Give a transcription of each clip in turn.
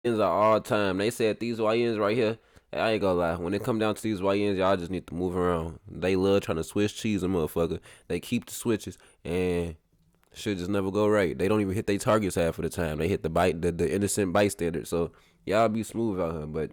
YNs are all time. They said these YNs right here. I ain't gonna lie. When it come down to these YNs, y'all just need to move around. They love trying to switch cheese, motherfucker. They keep the switches and shit just never go right. They don't even hit their targets half of the time. They hit the innocent bystander. So y'all be smooth out here. But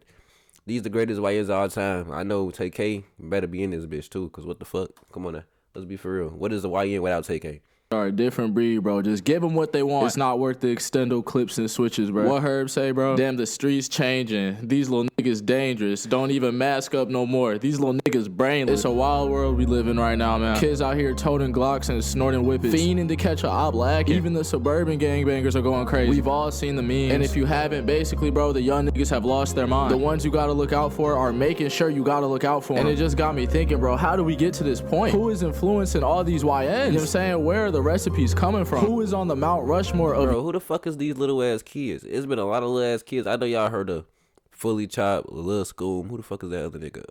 these the greatest YNs of all time. I know TK better be in this bitch too. Cause what the fuck? Come on now. Let's be for real. What is the YN without TK? Sorry, different breed, bro. Just give them what they want. It's not worth the extendo clips and switches, bro. What Herb say, bro? Damn, the streets changing. These little niggas dangerous. Don't even mask up no more. These little niggas brainless. It's a wild world we live in right now, man. Kids out here toting Glocks and snorting whippets, fiending to catch a op lacking. Even the suburban gangbangers are going crazy. We've all seen the memes. And if you haven't, basically, bro, the young niggas have lost their mind. The ones you gotta look out for are making sure you gotta look out for them. And it just got me thinking, bro, how do we get to this point? Who is influencing all these YNs? You know what I'm saying? Where are the recipes coming from? Who is on the Mount Rushmore of... Bro, who the fuck is these little ass kids? It's been a lot of little ass kids. I know y'all heard of Fully Chopped, Lil School. Who the fuck is that other nigga?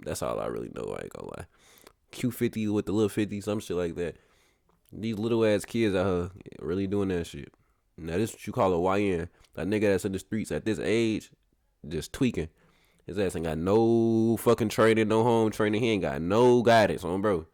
That's all I really know. I ain't gonna lie. Q50 with the little 50, some shit like that. These little ass kids out here really doing that shit. Now this is what you call a YN. That nigga that's in the streets at this age, just tweaking. His ass ain't got no fucking training, no home training. He ain't got no guidance on, bro.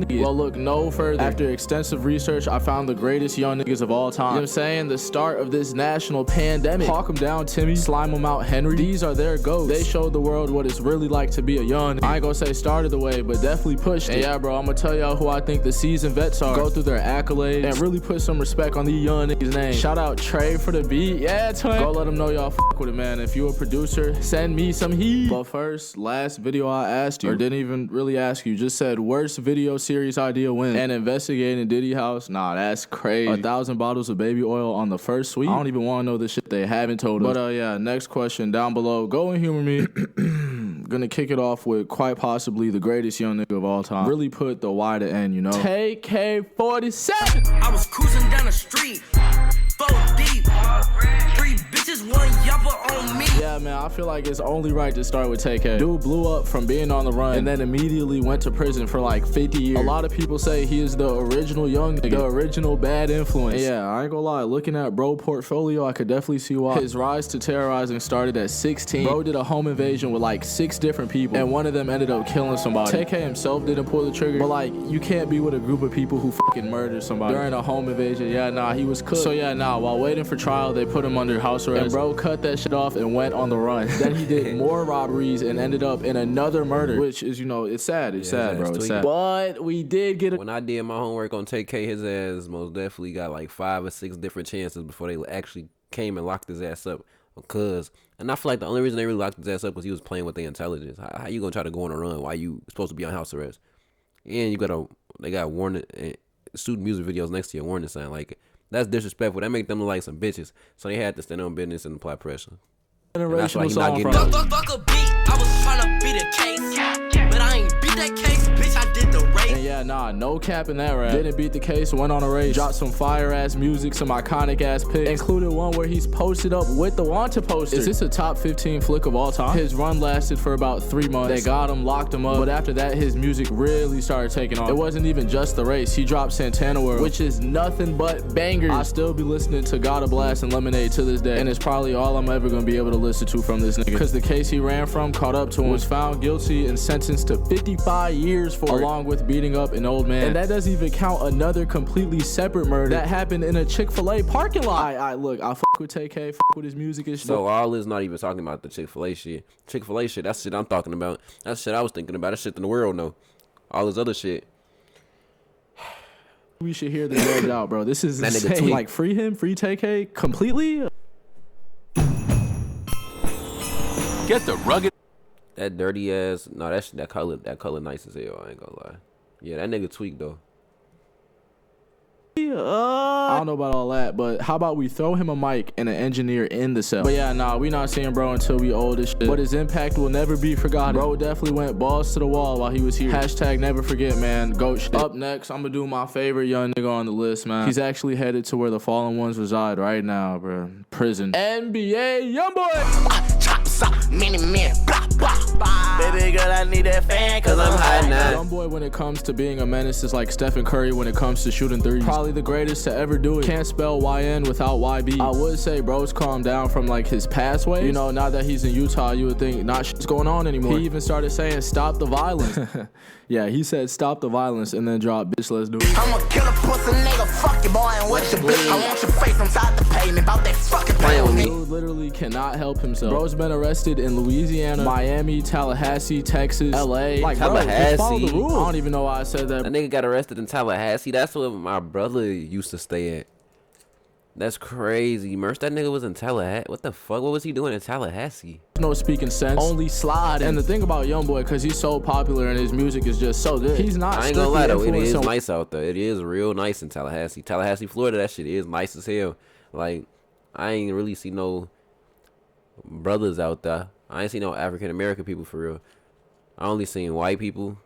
Well, look no further. After extensive research, I found the greatest young niggas of all time. You know what I'm saying? The start of this national pandemic. Hawk 'em down, Timmy. Slime 'em out, Henry. These are their goats. They showed the world what it's really like to be a young. I ain't gonna say started the way, but definitely pushed it. And yeah, bro, I'm gonna tell y'all who I think the seasoned vets are. Go through their accolades and really put some respect on these young niggas' names. Shout out Trey for the beat. Yeah, twin. Go let them know y'all fuck with it, man. If you a producer, send me some heat. But first, last video I asked you, or didn't even really ask you, just said worst video series idea wins. And investigating Diddy house, nah, that's crazy. 1,000 bottles of baby oil on the first sweep. I don't even want to know the shit they haven't told us. But yeah, next question down below. Go and humor me. Gonna kick it off with quite possibly the greatest young nigga of all time. Really put the Y to N, you know. TK47. I was cruising down the street, 4 deep, 3 bitches, 1 yapper on me. Yeah, man, I feel like it's only right to start with TK. Dude blew up from being on the run and then immediately went to prison for like 50 years. A lot of people say he is the original young nigga, the original bad influence. And yeah, I ain't gonna lie, looking at bro portfolio, I could definitely see why. His rise to terrorizing started at 16. Bro did a home invasion with like 6 different people, and one of them ended up killing somebody. TK himself didn't pull the trigger, but like, you can't be with a group of people who fucking murdered somebody during a home invasion. Yeah, nah, he was cooked. So yeah, nah, while waiting for trial, they put him under house arrest, and bro cut that shit off and went on the run. Then he did more robberies and ended up in another murder, which is, you know, it's sad. It's sad, bro. It's sad. But we did get When I did my homework on TK, his ass most definitely got like 5 or 6 different chances before they actually came and locked his ass up. And I feel like the only reason they really locked his ass up was he was playing with their intelligence. How you gonna try to go on a run while you supposed to be on house arrest? And they got warning, student music videos next to your warning sign. Like, that's disrespectful. That make them look like some bitches. So they had to stand on business and apply pressure. generational song from Fuck a beat, I was tryna beat a case, but I ain't beat that case, bitch, I did the race. And yeah, nah, no cap in that rap. Didn't beat the case, went on a race, dropped some fire ass music, some iconic ass pics, included one where he's posted up with the Wanted poster. Is this a top 15 flick of all time? His run lasted for about 3 months. They got him, locked him up, but after that his music really started taking off. It wasn't even just the race. He dropped Santana World, which is nothing but bangers. I still be listening to Gotta Blast and Lemonade to this day, and it's probably all I'm ever gonna be able to listen to from this nigga, because the case he ran from caught up to him, was found guilty and sentenced to 55 years for it, along with beating up an old man. And that doesn't even count another completely separate murder that happened in a Chick-fil-A parking lot. Look, I fuck with TK, fuck with his music and shit. So all is not even talking about the Chick-fil-A shit. Chick-fil-A shit, that's shit I'm talking about. That's shit I was thinking about. That's shit in the world know. All this other shit. We should hear this word out, bro. This is insane. Like, free him, free TK completely. Get the rugged. That dirty ass. No, that color nice as hell. I ain't gonna lie. Yeah, that nigga tweaked though. I don't know about all that, but how about we throw him a mic and an engineer in the cell? But yeah, nah, we not seeing bro until we old as shit. But his impact will never be forgotten. Bro definitely went balls to the wall while he was here. Hashtag never forget, man. Goat shit. Up next, I'm gonna do my favorite young nigga on the list, man. He's actually headed to where the fallen ones reside right now, bro. Prison. NBA Youngboy. Many men, blah, blah, blah. Baby girl, I need that fan, cause I'm high now. Youngboy, when it comes to being a menace, is like Stephen Curry when it comes to shooting threes. Probably the greatest to ever do it. Can't spell YN without YB. I would say bro's calmed down from like his past ways. You know, now that he's in Utah, you would think not shit's going on anymore. He even started saying stop the violence. Yeah, he said stop the violence and then dropped bitch let's do it. I'm a killer pussy nigga, fuck your boy and what's your bitch. I want your face inside the pavement, about that fucking playing with me. Dude literally cannot help himself. Bro's been arrested in Louisiana, Miami, Tallahassee, Texas, LA. Like, Tallahassee. Bro, follow the rules. I don't even know why I said that. That nigga got arrested in Tallahassee. That's where my brother used to stay at. That's crazy. Merch, that nigga was in Tallahassee. What the fuck? What was he doing in Tallahassee? No speaking sense. Only slide. And the thing about Youngboy, because he's so popular and his music is just so good, he's not. I ain't gonna lie though, it is nice out there. It is real nice in Tallahassee. Tallahassee, Florida, that shit is nice as hell. Like, I ain't really see no brothers out there. I ain't see no African American people for real. I only seen white people.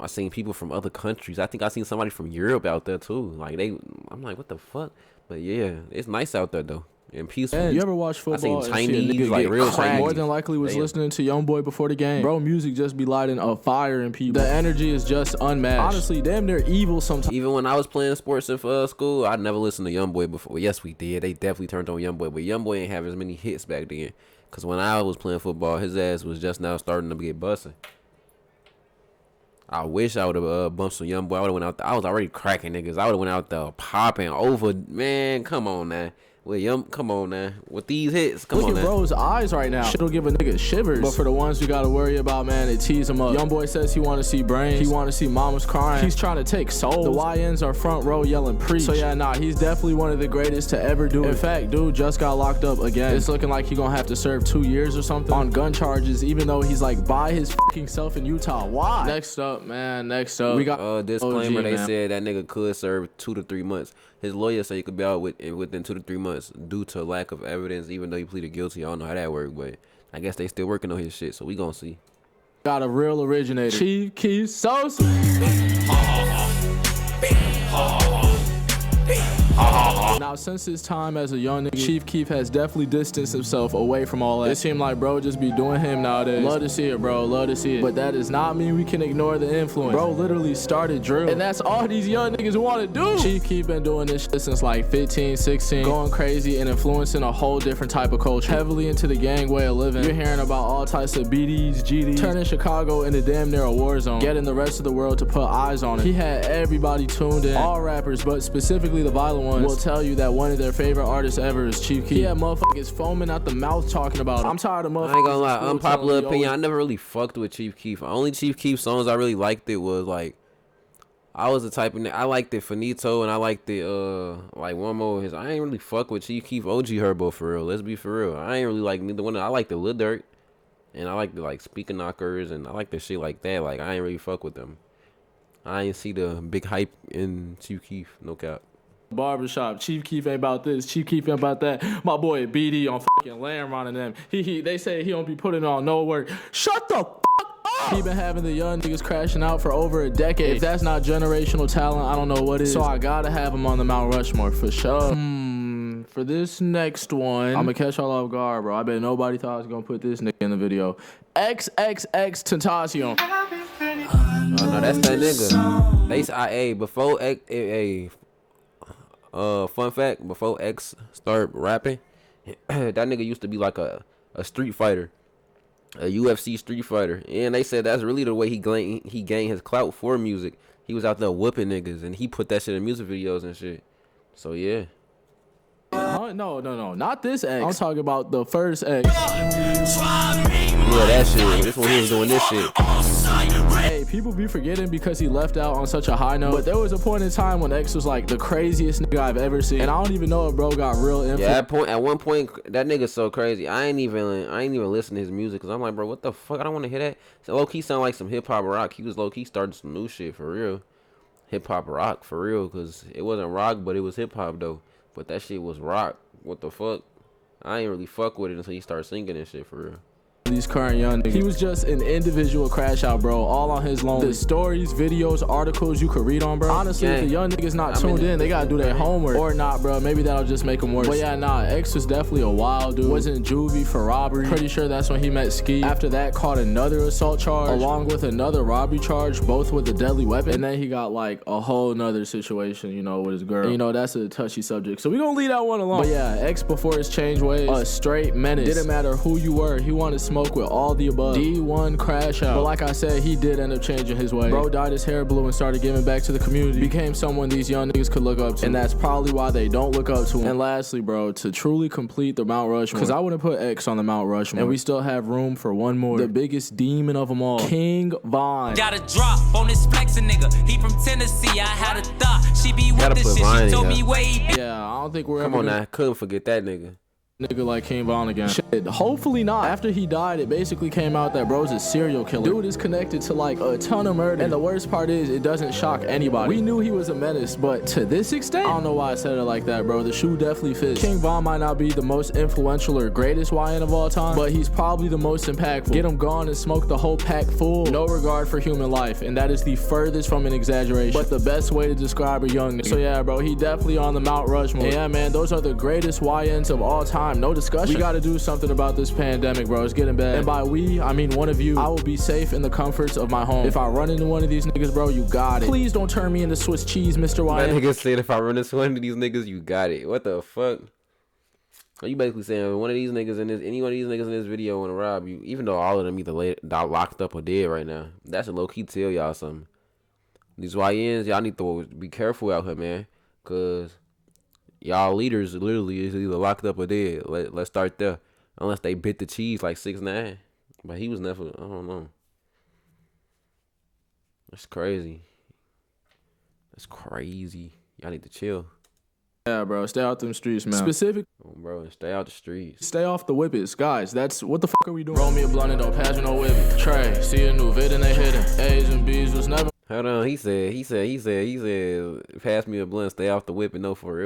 I seen people from other countries. I think I seen somebody from Europe out there too. Like I'm like, what the fuck? But yeah, it's nice out there though, and peaceful. And you ever watch football? I seen Chinese, like real Chinese. More than likely was listening to Youngboy before the game. Bro, music just be lighting a fire in people. The energy is just unmatched. Honestly, damn near evil sometimes. Even when I was playing sports in school, I never listened to Youngboy before. Well, yes, we did. They definitely turned on Youngboy, but Youngboy ain't have as many hits back then. Cause when I was playing football, his ass was just now starting to get busting. I wish I would have bumped some Youngboy. I would have went out there. I was already cracking niggas. I would have went out there popping over. Man, come on now. Come on now. With these hits, come on now. Look at bro's eyes right now. Shit'll give a nigga shivers. But for the ones you gotta worry about, man, it tease him up. Youngboy says he wanna see brains. He wanna see mamas crying. He's trying to take souls. The YNs are front row yelling preach. So yeah, nah, he's definitely one of the greatest to ever do it. In fact, dude just got locked up again. It's looking like he gonna have to serve 2 years or something on gun charges, even though he's like by his fucking self in Utah. Why? Next up, we got disclaimer. OG, they man. said that nigga could serve 2 to 3 months. His lawyer said he could be out within 2 to 3 months due to lack of evidence, even though he pleaded guilty. I don't know how that worked, but I guess they still working on his shit, so we gonna see. Got a real originator. Chief Keef Sosa. Now, since his time as a young nigga, Chief Keef has definitely distanced himself away from all that. It seemed like bro just be doing him nowadays. Love to see it, bro. Love to see it. But that does not mean we can ignore the influence. Bro literally started drill. And that's all these young niggas want to do. Chief Keef been doing this shit since like 15, 16. Going crazy and influencing a whole different type of culture. Heavily into the gang way of living. You're hearing about all types of BDs, GDs. Turning Chicago into damn near a war zone. Getting the rest of the world to put eyes on it. He had everybody tuned in. All rappers, but specifically the violent ones, will tell you that one of their favorite artists ever is Chief Keef. He had motherfuckers foaming out the mouth talking about it. I'm tired of motherfuckers. I ain't gonna lie, unpopular opinion, I never really fucked with Chief Keef. Only Chief Keef songs I really liked it was like, I was the type of I liked it Finito, and I liked it like one more of his. I ain't really fuck with Chief Keef, OG Herbo for real. Let's be for real. I ain't really like neither one. I like the Lil Durk, and I like the like Speaker Knockers, and I like the shit like that. Like I ain't really fuck with them. I ain't see the big hype in Chief Keef, no cap. Barbershop, Chief Keef ain't about this, Chief Keef ain't about that. My boy BD on fucking Lamron and them. They say he don't be putting on no work. Shut the fuck up! He been having the young niggas crashing out for over a decade. If that's not generational talent, I don't know what is. So I gotta have him on the Mount Rushmore for sure. For this next one, I'ma catch y'all off guard, bro. I bet nobody thought I was gonna put this nigga in the video. XXX Tentacion. Oh no, that's that nigga. They say, before fun fact, before X started rapping, that nigga used to be like a street fighter, a UFC street fighter, and they said that's really the way he gained his clout for music. He was out there whooping niggas, and he put that shit in music videos and shit. So yeah. No, not this X. I'm talking about the first X. Yeah, that shit. This one he was doing this shit. Hey, people be forgetting because he left out on such a high note. But there was a point in time when X was like the craziest nigga I've ever seen. And I don't even know if bro got real influence. Yeah, at one point, that nigga's so crazy. I ain't even listen to his music because I'm like, bro, what the fuck? I don't want to hear that. So low key sound like some hip hop rock. He was low key starting some new shit for real. Hip hop rock for real, because it wasn't rock, but it was hip hop though. But that shit was rock. What the fuck? I ain't really fuck with it until he started singing and shit for real. these current young niggas. He was just an individual crash out, bro, all on his own. The stories, videos, articles you could read on, bro. Honestly, if the young niggas not tuned in, they gotta do their homework. Or not, bro. Maybe that'll just make them worse. But yeah, nah, X was definitely a wild dude. Was in juvie for robbery. Pretty sure that's when he met Ski. After that, caught another assault charge, along with another robbery charge, both with a deadly weapon. And then he got like a whole nother situation, you know, with his girl. And, you know, that's a touchy subject, so we gonna leave that one alone. But yeah, X before his change ways, a straight menace. Didn't matter who you were, he wanted smoke with all the above. D1 crash out. But like I said, he did end up changing his way. Bro dyed his hair blue and started giving back to the community. Became someone these young niggas could look up to. And that's probably why they don't look up to him. And lastly, bro, to truly complete the Mount Rushmore, because I wouldn't put X on the Mount Rushmore. And we still have room for one more. The biggest demon of them all, King Von. Got a drop on this flexing nigga. He from Tennessee. I had a thought she be with this shit. She told me where he be. Yeah, I don't think we're Come ever on gonna now, couldn't forget that nigga. Nigga like King Von again. Shit, hopefully not. After he died, it basically came out that bro's a serial killer. Dude is connected to like a ton of murder. And the worst part is, it doesn't shock anybody. We knew he was a menace, but to this extent, I don't know why I said it like that, bro. The shoe definitely fits. King Von might not be the most influential or greatest YN of all time, but he's probably the most impactful. Get him gone and smoke the whole pack full. No regard for human life, and that is the furthest from an exaggeration, but the best way to describe a young nigga. So yeah, bro, he definitely on the Mount Rushmore. And yeah, man, those are the greatest YNs of all time. No discussion. We gotta do something about this pandemic, bro. It's getting bad. And by we, I mean one of you. I will be safe in the comforts of my home. If I run into one of these niggas, bro, you got it. Please don't turn me into Swiss cheese, Mr. That YN. nigga said if I run into one of these niggas, you got it. What the fuck? Are you basically saying one of these niggas in this, any one of these niggas in this video want to rob you, even though all of them either locked up or dead right now? That's a low key tell y'all something. These YNs, y'all need to be careful out here, man, cause y'all leaders literally is either locked up or dead. Let's start there. Unless they bit the cheese like 6ix9ine. But he was never, I don't know. That's crazy. That's crazy. Y'all need to chill. Yeah, bro, stay out them streets, man. Specific. Oh, bro, stay out the streets. Stay off the whippets. Guys, that's what the fuck are we doing? Roll me a blunt and don't pass me no whippet. Trey, see a new vid and they hidden. A's and B's was never. Hold on, he said, pass me a blunt, stay off the whip, and no, for real.